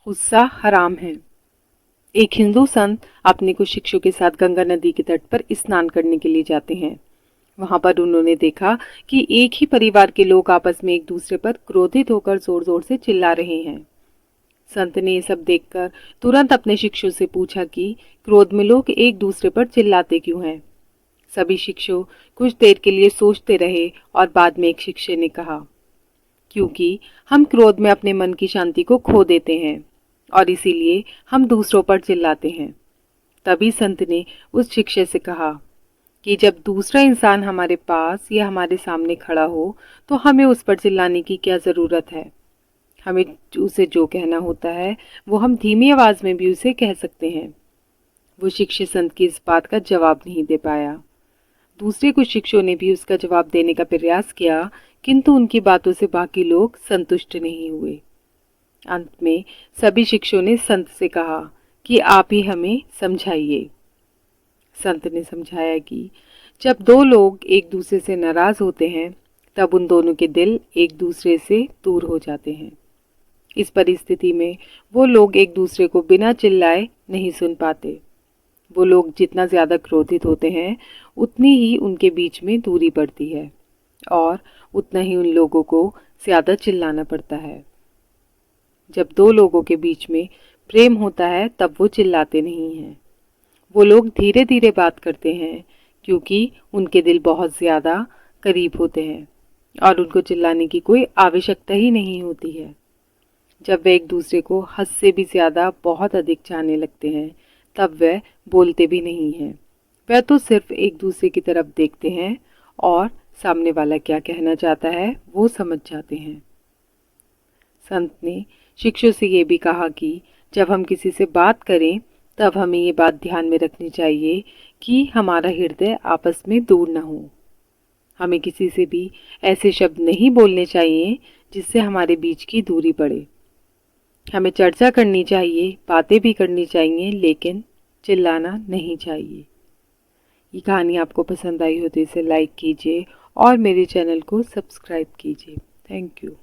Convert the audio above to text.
गुस्सा हराम है। एक हिंदू संत अपने कुछ शिष्यों के साथ गंगा नदी के तट पर स्नान करने के लिए जाते हैं। वहां पर उन्होंने देखा कि एक ही परिवार के लोग आपस में एक दूसरे पर क्रोधित होकर जोर जोर से चिल्ला रहे हैं। संत ने ये सब देखकर तुरंत अपने शिष्यों से पूछा कि क्रोध में लोग एक दूसरे पर चिल्लाते क्यों हैं। सभी शिष्यों कुछ देर के लिए सोचते रहे और बाद में एक शिष्य ने कहा, क्योंकि हम क्रोध में अपने मन की शांति को खो देते हैं और इसीलिए हम दूसरों पर चिल्लाते हैं। तभी संत ने उस शिष्य से कहा कि जब दूसरा इंसान हमारे पास या हमारे सामने खड़ा हो तो हमें उस पर चिल्लाने की क्या ज़रूरत है। हमें उसे जो कहना होता है वो हम धीमी आवाज़ में भी उसे कह सकते हैं। वो शिष्य संत की इस बात का जवाब नहीं दे पाया। दूसरे कुछ शिष्यों ने भी उसका जवाब देने का प्रयास किया, किंतु उनकी बातों से बाकी लोग संतुष्ट नहीं हुए। अंत में सभी शिष्यों ने संत से कहा कि आप ही हमें समझाइए। संत ने समझाया कि जब दो लोग एक दूसरे से नाराज होते हैं तब उन दोनों के दिल एक दूसरे से दूर हो जाते हैं। इस परिस्थिति में वो लोग एक दूसरे को बिना चिल्लाए नहीं सुन पाते। वो लोग जितना ज़्यादा क्रोधित होते हैं उतनी ही उनके बीच में दूरी बढ़ती है और उतना ही उन लोगों को ज़्यादा चिल्लाना पड़ता है। जब दो लोगों के बीच में प्रेम होता है तब वो चिल्लाते नहीं हैं। वो लोग धीरे धीरे बात करते हैं क्योंकि उनके दिल बहुत ज़्यादा करीब होते हैं और उनको चिल्लाने की कोई आवश्यकता ही नहीं होती है। जब वे एक दूसरे को हद से भी ज़्यादा बहुत अधिक चाहने लगते हैं तब वे बोलते भी नहीं हैं। वे तो सिर्फ एक दूसरे की तरफ देखते हैं और सामने वाला क्या कहना चाहता है वो समझ जाते हैं। संत ने शिष्यों से ये भी कहा कि जब हम किसी से बात करें तब हमें ये बात ध्यान में रखनी चाहिए कि हमारा हृदय आपस में दूर न हो। हमें किसी से भी ऐसे शब्द नहीं बोलने चाहिए जिससे हमारे बीच की दूरी बढ़े। हमें चर्चा करनी चाहिए, बातें भी करनी चाहिए, लेकिन चिल्लाना नहीं चाहिए। ये कहानी आपको पसंद आई हो तो इसे लाइक कीजिए और मेरे चैनल को सब्सक्राइब कीजिए। Thank you.